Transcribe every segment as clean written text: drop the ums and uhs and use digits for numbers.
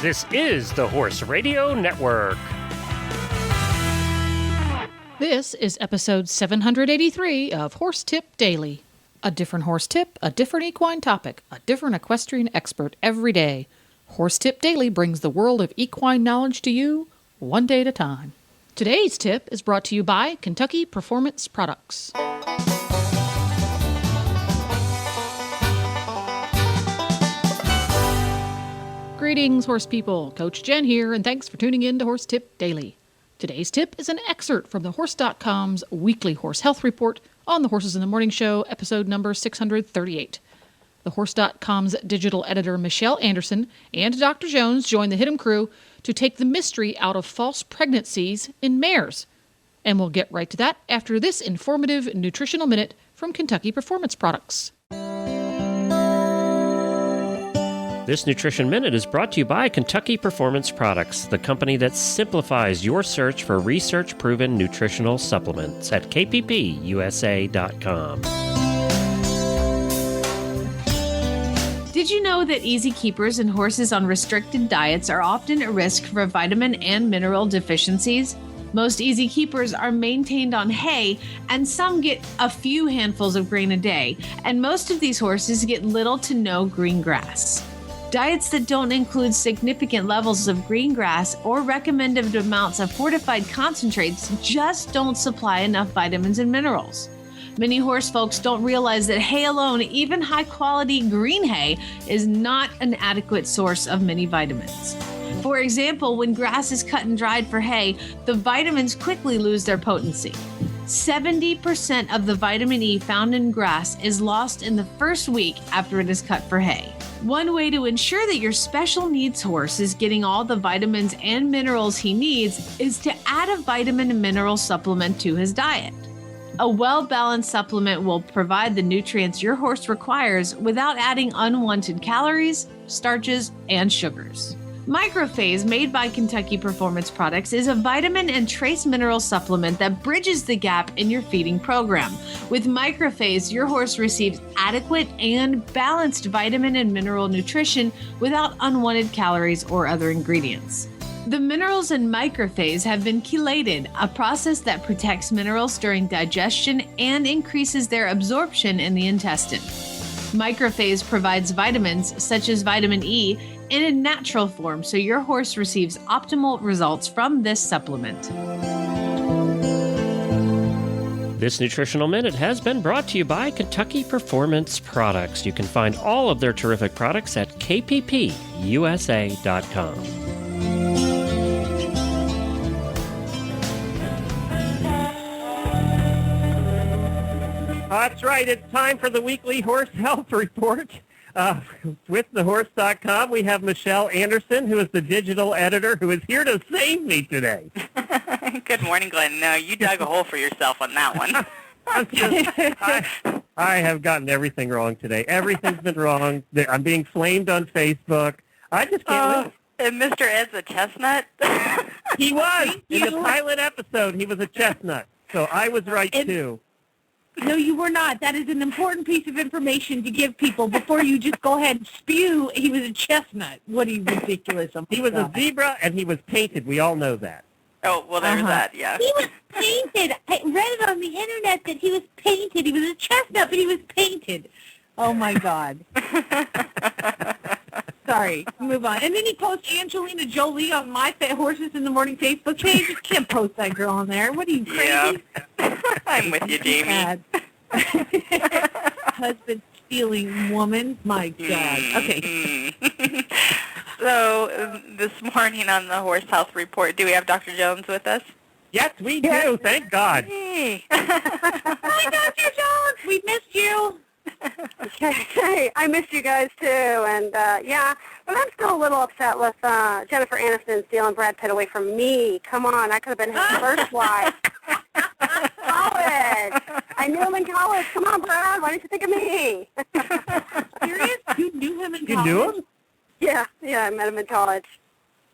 This is the Horse Radio Network. This is episode 783 of Horse Tip Daily. A different horse tip, a different equine topic, a different equestrian expert every day. Horse Tip Daily brings the world of equine knowledge to you, one day at a time. Today's tip is brought to you by Kentucky Performance Products. Greetings, horse people. Coach Jen here, and thanks for tuning in to Horse Tip Daily. Today's tip is an excerpt from the Horse.com's weekly horse health report on the Horses in the Morning Show, episode number 638. The Horse.com's digital editor Michelle Anderson and Dr. Jones join the Hit 'em crew to take the mystery out of false pregnancies in mares. And we'll get right to that after this informative nutritional minute from Kentucky Performance Products. This Nutrition Minute is brought to you by Kentucky Performance Products, the company that simplifies your search for research-proven nutritional supplements at kppusa.com. Did you know that easy keepers and horses on restricted diets are often at risk for vitamin and mineral deficiencies? Most easy keepers are maintained on hay, and some get a few handfuls of grain a day, and most of these horses get little to no green grass. Diets that don't include significant levels of green grass or recommended amounts of fortified concentrates just don't supply enough vitamins and minerals. Many horse folks don't realize that hay alone, even high-quality green hay, is not an adequate source of many vitamins. For example, when grass is cut and dried for hay, the vitamins quickly lose their potency. 70% of the vitamin E found in grass is lost in the first week after it is cut for hay. One way to ensure that your special needs horse is getting all the vitamins and minerals he needs is to add a vitamin and mineral supplement to his diet. A well-balanced supplement will provide the nutrients your horse requires without adding unwanted calories, starches, and sugars. Microphase, made by Kentucky Performance Products, is a vitamin and trace mineral supplement that bridges the gap in your feeding program. With Microphase, your horse receives adequate and balanced vitamin and mineral nutrition without unwanted calories or other ingredients. The minerals in Microphase have been chelated, a process that protects minerals during digestion and increases their absorption in the intestine. Microphase provides vitamins, such as vitamin E, in a natural form, so your horse receives optimal results from this supplement. This Nutritional Minute has been brought to you by Kentucky Performance Products. You can find all of their terrific products at kppusa.com. That's right. It's time for the weekly horse health report. With thehorse.com, we have Michelle Anderson, who is the digital editor, who is here to save me today. Good morning, Glenn. No, you dug a hole for yourself on that one. I have gotten everything wrong today. Everything's been wrong. I'm being flamed on Facebook. I just can't live. And Mr. Ed's a chestnut? He was. In the pilot episode, he was a chestnut. So I was right, too. No, you were not. That is an important piece of information to give people before you just go ahead and spew. He was a chestnut. What are you ridiculous? He was a zebra, and he was painted. We all know that. Oh, well, there's that, yeah. He was painted. I read it on the internet that he was painted. He was a chestnut, but he was painted. Oh, my God. Sorry. Move on. And then he posts Angelina Jolie on my Horses in the Morning Facebook page. You can't post that girl on there. What are you, crazy? Yeah. I'm with you, Jamie. Husband-stealing woman. My God. Okay. So this morning on the Horse Health Report, do we have Dr. Jones with us? Yes, we do. Thank God. Hey. Hi, Dr. Jones. We missed you. Okay, I missed you guys too, and but I'm still a little upset with Jennifer Aniston stealing Brad Pitt away from me. Come on, I could have been his first wife. College. I knew him in college. Come on, Brad, why didn't you think of me? Serious? You knew him in college? You knew him? Yeah, I met him in college.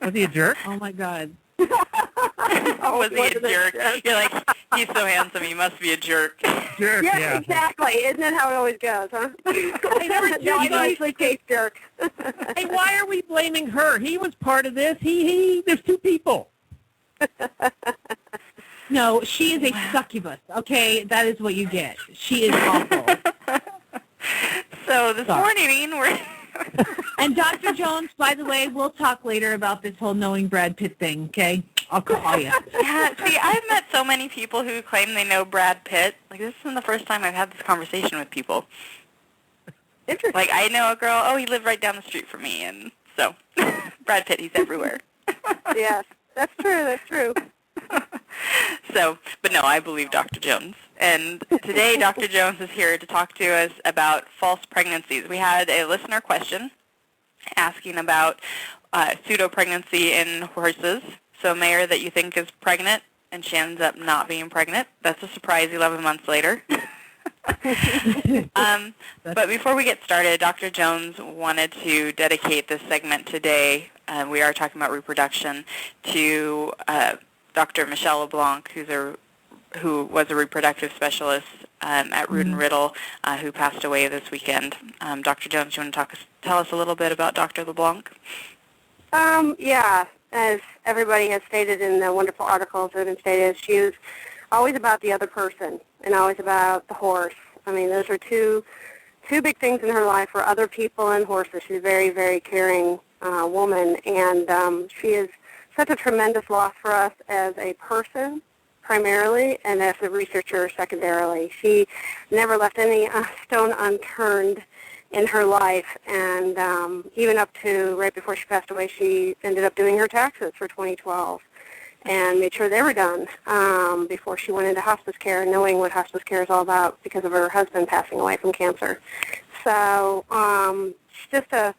Was he a jerk? Oh, my God. Was he a jerk? You're like, he's so handsome, he must be a jerk. Jerk, Yeah, yeah. exactly. Isn't that how it always goes, huh? never No, I usually case jerk. Hey, why are we blaming her? He was part of this. There's two people. No, she is a succubus. Okay, that is what you get. She is awful. So this morning, we're... And Dr. Jones, by the way, we'll talk later about this whole knowing Brad Pitt thing, okay? I'll call you. Yeah, see, I've met so many people who claim they know Brad Pitt. Like, this isn't the first time I've had this conversation with people. Interesting. Like, I know a girl, he lived right down the street from me, and so, Brad Pitt, he's everywhere. Yes, that's true. So, but no, I believe Dr. Jones. And today, Dr. Jones is here to talk to us about false pregnancies. We had a listener question asking about pseudo-pregnancy in horses. So a mare that you think is pregnant, and she ends up not being pregnant. That's a surprise 11 months later. But before we get started, Dr. Jones wanted to dedicate this segment today, we are talking about reproduction, to Dr. Michelle LeBlanc, who was a reproductive specialist at Rood and Riddle, who passed away this weekend. Dr. Jones, you want to tell us a little bit about Dr. LeBlanc? Yeah, as everybody has stated in the wonderful articles that have been stated, she was always about the other person and always about the horse. I mean, those are two big things in her life were other people and horses. She's a very, very caring woman, and she is such a tremendous loss for us as a person, primarily, and as a researcher, secondarily. She never left any stone unturned in her life, and even up to right before she passed away, she ended up doing her taxes for 2012 and made sure they were done before she went into hospice care, knowing what hospice care is all about because of her husband passing away from cancer. So she's just a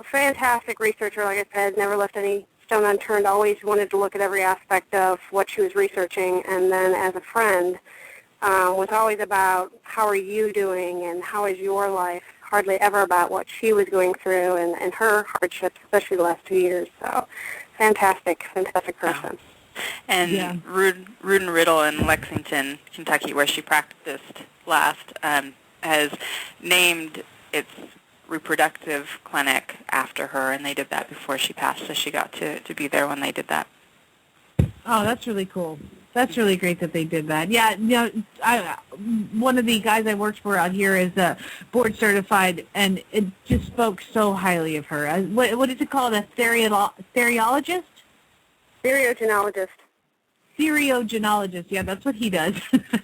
fantastic researcher, like I said, never left any stone unturned, always wanted to look at every aspect of what she was researching, and then as a friend was always about how are you doing and how is your life, hardly ever about what she was going through and her hardships, especially the last 2 years. So fantastic person. And Rood and Riddle in Lexington, Kentucky, where she practiced last, has named its reproductive clinic after her, and they did that before she passed, so she got to be there when they did that. Oh, that's really cool. That's really great that they did that. Yeah, one of the guys I worked for out here is board certified, and it just spoke so highly of her. What is it called? A stereologist? Stereogenologist. Stereogenologist. Yeah, that's what he does.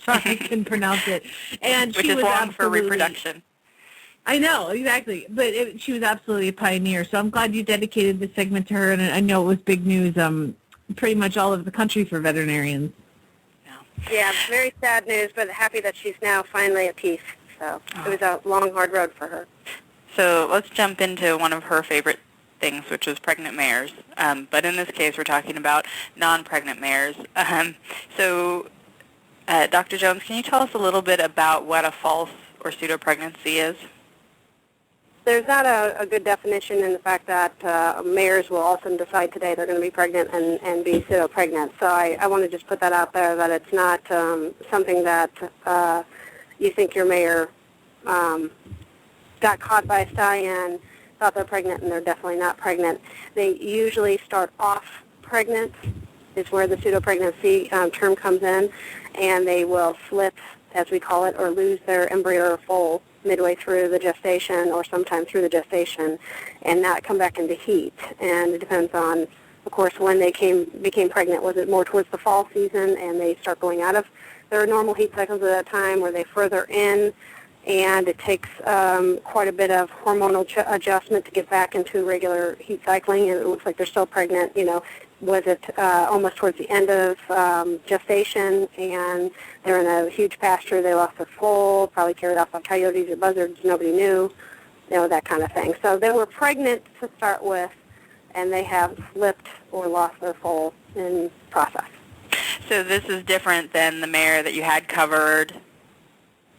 Sorry, I couldn't pronounce it. And Which she is was long for reproduction. I know, exactly. But she was absolutely a pioneer. So I'm glad you dedicated this segment to her, and I know it was big news pretty much all over the country for veterinarians. Yeah, very sad news, but happy that she's now finally at peace. So it was a long, hard road for her. So let's jump into one of her favorite things, which was pregnant mares. But in this case, we're talking about non-pregnant mares. So, Dr. Jones, can you tell us a little bit about what a false or pseudo-pregnancy is? There's not a good definition in the fact that mares will often decide today they're going to be pregnant and be pseudo-pregnant. So I want to just put that out there, that it's not something that you think your mare got caught by a stallion, thought they're pregnant, and they're definitely not pregnant. They usually start off pregnant, is where the pseudo-pregnancy term comes in, and they will slip, as we call it, or lose their embryo or foal midway through the gestation or sometime through the gestation and not come back into heat. And it depends on, of course, when they became pregnant. Was it more towards the fall season and they start going out of their normal heat cycles at that time, where they further in and it takes quite a bit of hormonal adjustment to get back into regular heat cycling, and it looks like they're still pregnant, was it almost towards the end of gestation, and they're in a huge pasture, they lost their foal, probably carried off by coyotes or buzzards, nobody knew, that kind of thing. So they were pregnant to start with, and they have slipped or lost their foal in process. So this is different than the mare that you had covered,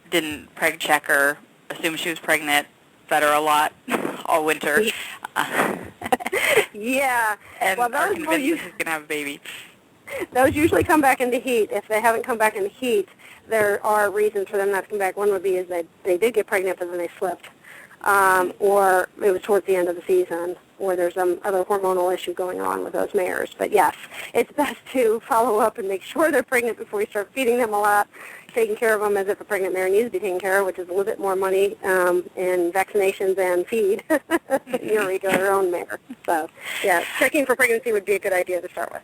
didn't preg check her, assume she was pregnant, fed her a lot all winter. Yeah. and Well, are those convinced will this is going to have a baby. Those usually come back into heat. If they haven't come back into heat, there are reasons for them not to come back. One would be is that they did get pregnant, but then they slipped, or it was towards the end of the season, or there's some other hormonal issue going on with those mares. But yes, it's best to follow up and make sure they're pregnant before you start feeding them a lot, taking care of them as if a pregnant mare needs to be taken care of, which is a little bit more money in vaccinations and feed your regular own mare. So, yeah, checking for pregnancy would be a good idea to start with.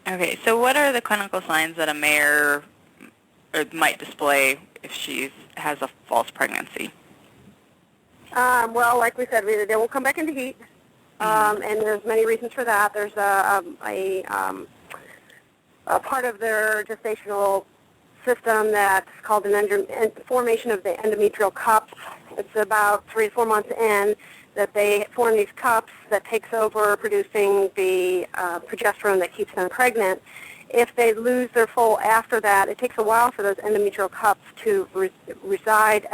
Okay, so what are the clinical signs that a mare might display if she has a false pregnancy? Well, like we said, they will come back into heat, and there's many reasons for that. There's a part of their gestational system that's called formation of the endometrial cups. It's about 3 to 4 months in that they form these cups that takes over producing the progesterone that keeps them pregnant. If they lose their foal after that, it takes a while for those endometrial cups to reside.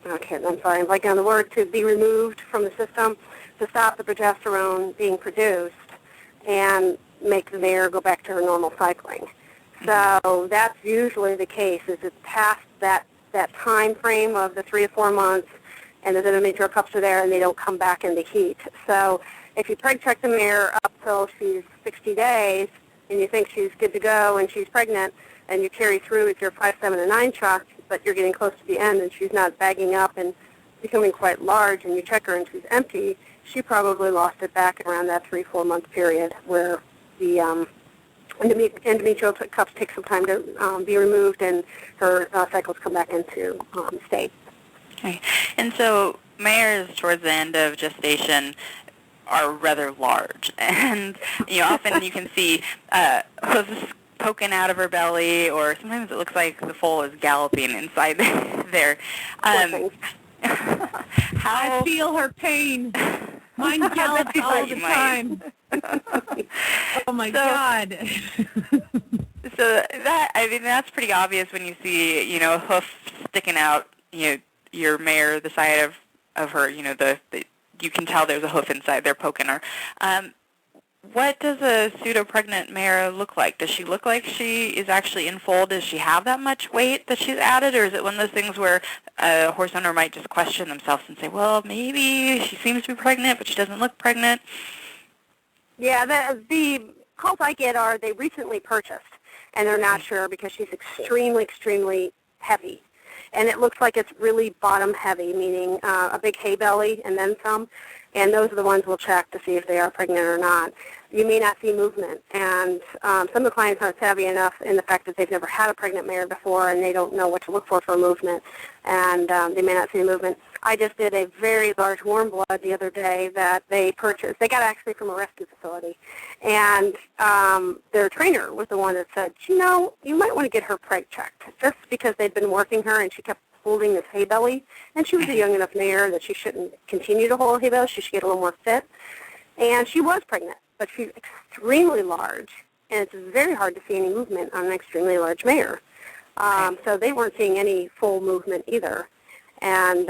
Okay, I'm sorry, I'm blanking on the word, to be removed from the system to stop the progesterone being produced and make the mare go back to her normal cycling. So that's usually the case, is it's past that time frame of the 3 to 4 months, and the endometrial cups are there and they don't come back into heat. So if you preg check the mare up till she's 60 days and you think she's good to go and she's pregnant, and you carry through with your 5, 7, and 9 shots, but you're getting close to the end and she's not bagging up and becoming quite large, and you check her and she's empty, she probably lost it back around that 3-4 month period where the endometrial cups take some time to be removed and her cycles come back into state. Okay, and so mares towards the end of gestation are rather large, and often you can see hooves poking out of her belly, or sometimes it looks like the foal is galloping inside there. I feel her pain. Mine gallops all the time. Oh my God. So that's pretty obvious when you see, a hoof sticking out, your mare, the side of her, you can tell there's a hoof inside there poking her. What does a pseudo-pregnant mare look like? Does she look like she is actually in foal? Does she have that much weight that she's added, or is it one of those things where a horse owner might just question themselves and say, well, maybe she seems to be pregnant, but she doesn't look pregnant? Yeah, the calls I get are they recently purchased, and they're not sure because she's extremely, extremely heavy. And it looks like it's really bottom heavy, meaning a big hay belly and then some. And those are the ones we'll check to see if they are pregnant or not. You may not see movement. And some of the clients aren't savvy enough in the fact that they've never had a pregnant mare before and they don't know what to look for movement. And they may not see movement. I just did a very large warm blood the other day that they purchased. They got it actually from a rescue facility. And their trainer was the one that said, you might want to get her preg checked, just because they'd been working her and she kept holding this hay belly, and she was a young enough mare that she shouldn't continue to hold hay belly. She should get a little more fit. And she was pregnant, but she's extremely large, and it's very hard to see any movement on an extremely large mare. So they weren't seeing any full movement either. And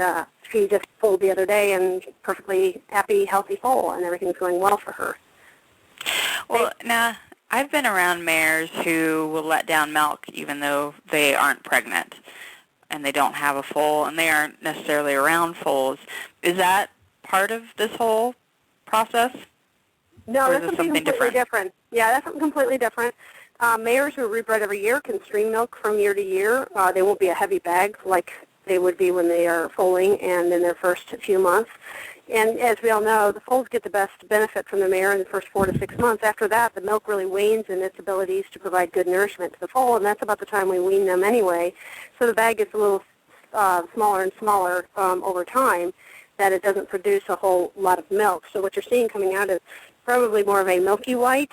she just foaled the other day and perfectly happy, healthy foal, and everything's going well for her. Well, now, I've been around mares who will let down milk even though they aren't pregnant and they don't have a foal and they aren't necessarily around foals. Is that part of this whole process? No, or that's something completely different. Yeah, that's something completely different. Mares who are rebred every year can stream milk from year to year. They won't be a heavy bag like they would be when they are foaling and in their first few months. And as we all know, the foals get the best benefit from the mare in the first 4 to 6 months. After that, the milk really wanes in its abilities to provide good nourishment to the foal, and that's about the time we wean them anyway. So the bag gets a little smaller and smaller over time, that it doesn't produce a whole lot of milk. So what you're seeing coming out is probably more of a milky white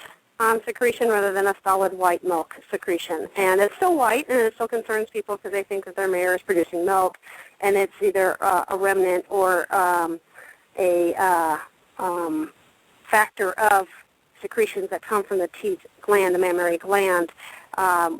secretion rather than a solid white milk secretion. And it's still white, and it still concerns people because they think that their mare is producing milk, and it's either a remnant or a factor of secretions that come from the teat gland, the mammary gland,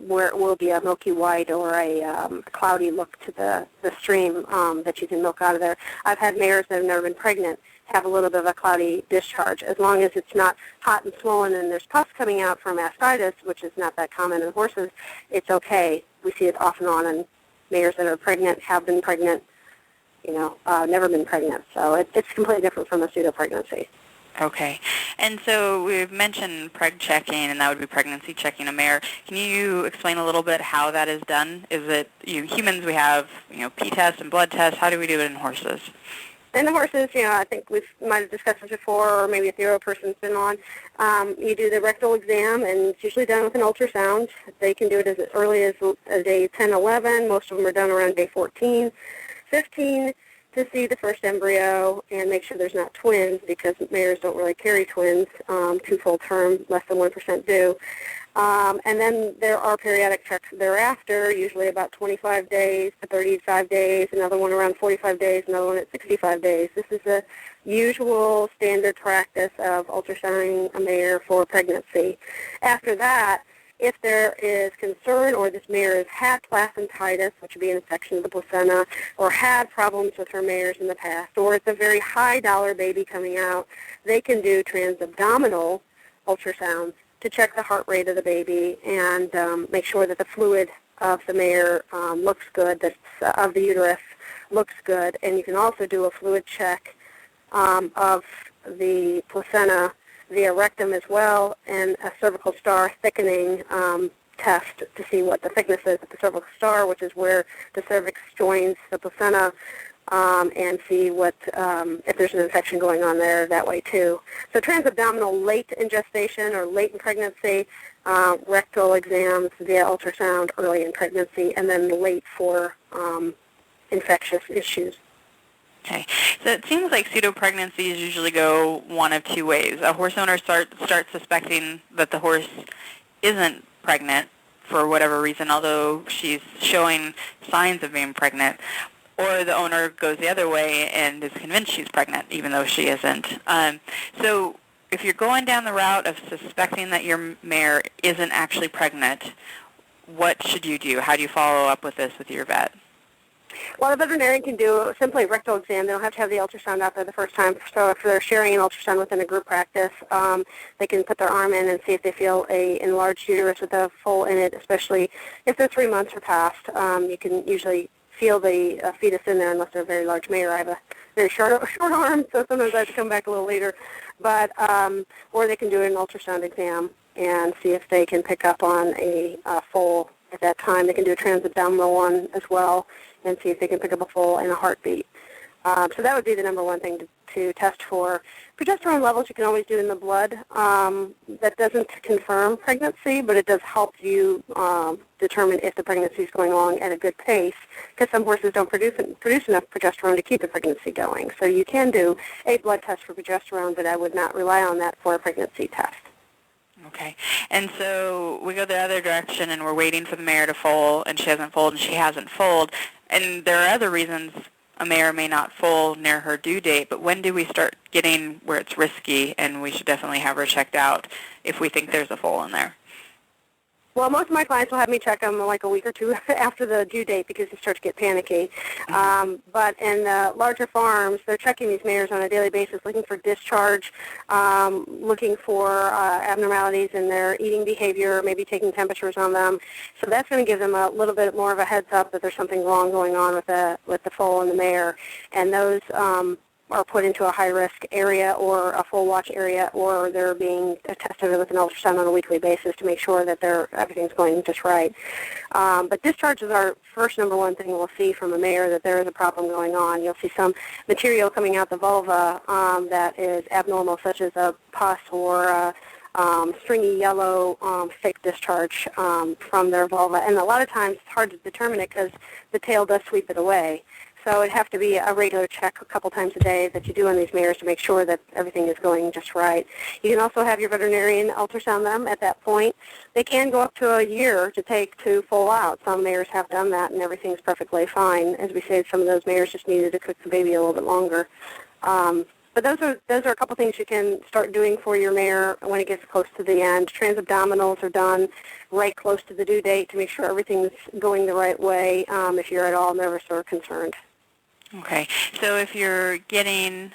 where it will be a milky white or a cloudy look to the stream that you can milk out of there. I've had mares that have never been pregnant have a little bit of a cloudy discharge. As long as it's not hot and swollen and there's pus coming out from mastitis, which is not that common in horses, it's okay. We see it off and on in mares that are pregnant, have been pregnant, never been pregnant. So it's completely different from a pseudo-pregnancy. Okay. And so we've mentioned preg checking, and that would be pregnancy checking a mare. Can you explain a little bit how that is done? Is it, humans, we have, pee tests and blood tests. How do we do it in horses? In the horses, I think we might have discussed this before, or maybe if the other person's been on. You do the rectal exam, and it's usually done with an ultrasound. They can do it as early as day 10, 11. Most of them are done around day 14, 15, to see the first embryo and make sure there's not twins, because mares don't really carry twins to full term, less than 1% do. And then there are periodic checks thereafter, usually about 25 days to 35 days, another one around 45 days, another one at 65 days. This is the usual standard practice of ultrasounding a mare for pregnancy. After that, if there is concern or this mare has had placentitis, which would be an infection of the placenta, or had problems with her mares in the past, or it's a very high-dollar baby coming out, they can do transabdominal ultrasounds to check the heart rate of the baby and make sure that the fluid of the mare looks good, that of the uterus looks good. And you can also do a fluid check of the placenta via rectum as well, and a cervical star thickening test to see what the thickness is at the cervical star, which is where the cervix joins the placenta, and see what if there's an infection going on there that way too. So transabdominal late in gestation or late in pregnancy, rectal exams via ultrasound early in pregnancy, and then late for infectious issues. Okay, so it seems like pseudo-pregnancies usually go one of two ways. A horse owner starts suspecting that the horse isn't pregnant for whatever reason, although she's showing signs of being pregnant, or the owner goes the other way and is convinced she's pregnant, even though she isn't. So if you're going down the route of suspecting that your mare isn't actually pregnant, what should you do? How do you follow up with this with your vet? Well, the veterinarian can do simply a rectal exam. They don't have to have the ultrasound out there the first time. So if they're sharing an ultrasound within a group practice, they can put their arm in and see if they feel an enlarged uterus with a foal in it, especially if they're 3 months or past. You can usually feel the fetus in there unless they're a very large mare. I have a very short arm, so sometimes I have to come back a little later. But or they can do an ultrasound exam and see if they can pick up on a foal at that time. They can do a transabdominal one as well and see if they can pick up a foal and a heartbeat. So that would be the number one thing to test for. Progesterone levels you can always do in the blood. That doesn't confirm pregnancy, but it does help you determine if the pregnancy is going along at a good pace, because some horses don't produce enough progesterone to keep the pregnancy going. So you can do a blood test for progesterone, but I would not rely on that for a pregnancy test. Okay. And so we go the other direction, and we're waiting for the mare to foal, and she hasn't foaled, and she hasn't foaled. And there are other reasons a mare may not foal near her due date, but when do we start getting where it's risky and we should definitely have her checked out if we think there's a foal in there? Well, most of my clients will have me check them like a week or two after the due date because they start to get panicky. But in the larger farms, they're checking these mares on a daily basis, looking for discharge, looking for abnormalities in their eating behavior, maybe taking temperatures on them. So that's going to give them a little bit more of a heads up that there's something wrong going on with the foal and the mare. And those are put into a high-risk area or a full watch area, or they're being tested with an ultrasound on a weekly basis to make sure that everything's going just right. But discharge is our first number one thing we'll see from a mare, that there is a problem going on. You'll see some material coming out the vulva that is abnormal, such as a pus or a stringy yellow thick discharge from their vulva. And a lot of times it's hard to determine it because the tail does sweep it away. So it'd have to be a regular check a couple times a day that you do on these mares to make sure that everything is going just right. You can also have your veterinarian ultrasound them at that point. They can go up to a year to take to foal out. Some mares have done that and everything's perfectly fine. As we said, some of those mares just needed to cook the baby a little bit longer. But those are a couple things you can start doing for your mare when it gets close to the end. Transabdominals are done right close to the due date to make sure everything's going the right way if you're at all nervous or concerned. Okay. So if you're getting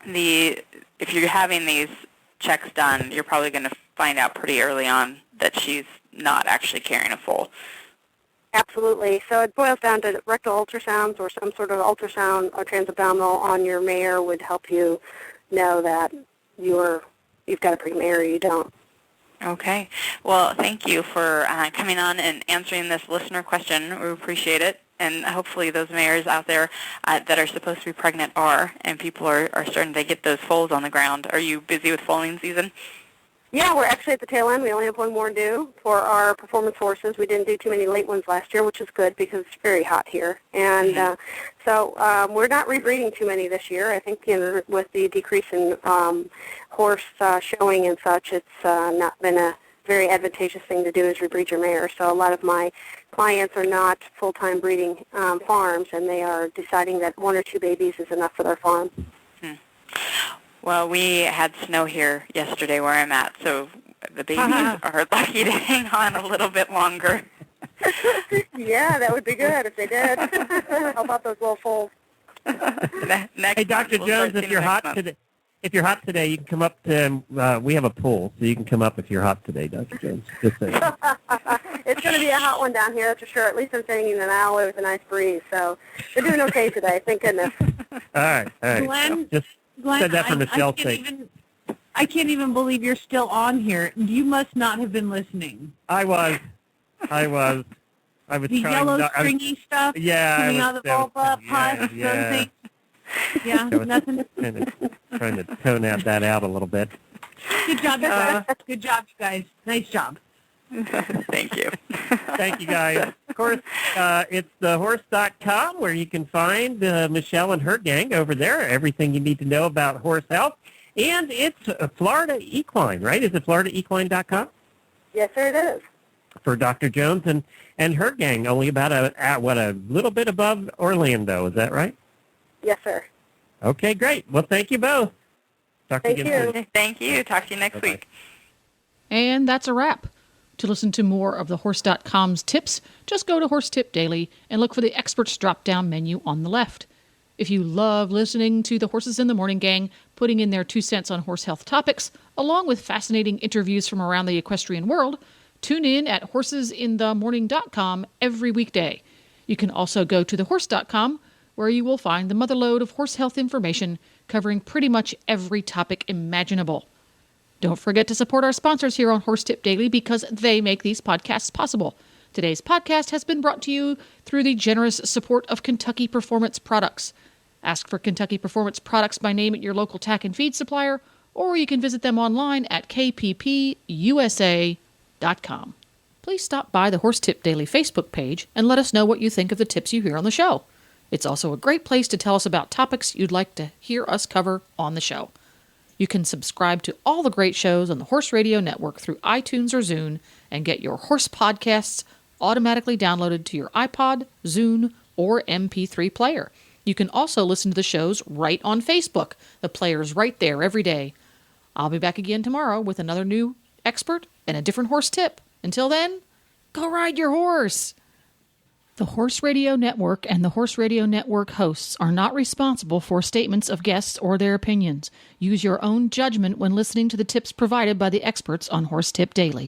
if you're having these checks done, you're probably going to find out pretty early on that she's not actually carrying a foal. Absolutely. So it boils down to rectal ultrasounds or some sort of ultrasound or transabdominal on your mare would help you know that you've got a pre-mare or you don't. Okay. Well, thank you for coming on and answering this listener question. We appreciate it. And hopefully those mares out there that are supposed to be pregnant are, and people are starting to get those foals on the ground. Are you busy with foaling season? Yeah, we're actually at the tail end. We only have one more due for our performance horses. We didn't do too many late ones last year, which is good because it's very hot here. And so we're not rebreeding too many this year. I think with the decrease in horse showing and such, it's not been a very advantageous thing to do is rebreed your mare. So a lot of my clients are not full-time breeding farms, and they are deciding that 1 or 2 babies is enough for their farm. Well, we had snow here yesterday where I'm at, so the babies are lucky to hang on a little bit longer. Yeah, that would be good if they did. How about those little foals? Hey, Dr. Jones, if you're hot today, you can come up to. We have a pool, so you can come up if you're hot today, Dr. Jones. Just saying. It's going to be a hot one down here, that's for sure. At least I'm staying in an alleyway with a nice breeze, so they're doing okay today. Thank goodness. All right. Glenn, Said that for Michelle's sake. I can't even believe you're still on here. You must not have been listening. I was. The trying. yellow stringy stuff coming out of the vulva, pus, those things. Yeah, nothing. Trying to tone that out a little bit. Good job, you guys. Good job, you guys. Nice job. Thank you. Thank you, guys. Of course, it's thehorse.com where you can find Michelle and her gang over there, everything you need to know about horse health. And it's Florida Equine, right? Is it floridaequine.com? Yes, sir, it is. For Dr. Jones and her gang, only about a little bit above Orlando. Is that right? Yes, sir. Okay, great. Well, thank you both. Talk to you again soon. Thank you. Talk to you next week. And that's a wrap. To listen to more of the Horse.com's tips, just go to Horse Tip Daily and look for the Experts drop-down menu on the left. If you love listening to the Horses in the Morning gang putting in their 2 cents on horse health topics, along with fascinating interviews from around the equestrian world, tune in at horsesinthemorning.com every weekday. You can also go to thehorse.com, where you will find the motherlode of horse health information covering pretty much every topic imaginable. Don't forget to support our sponsors here on Horse Tip Daily because they make these podcasts possible. Today's podcast has been brought to you through the generous support of Kentucky Performance Products. Ask for Kentucky Performance Products by name at your local tack and feed supplier, or you can visit them online at kppusa.com. Please stop by the Horse Tip Daily Facebook page and let us know what you think of the tips you hear on the show. It's also a great place to tell us about topics you'd like to hear us cover on the show. You can subscribe to all the great shows on the Horse Radio Network through iTunes or Zune and get your horse podcasts automatically downloaded to your iPod, Zune, or MP3 player. You can also listen to the shows right on Facebook. The player's right there every day. I'll be back again tomorrow with another new expert and a different horse tip. Until then, go ride your horse! The Horse Radio Network and the Horse Radio Network hosts are not responsible for statements of guests or their opinions. Use your own judgment when listening to the tips provided by the experts on Horse Tip Daily.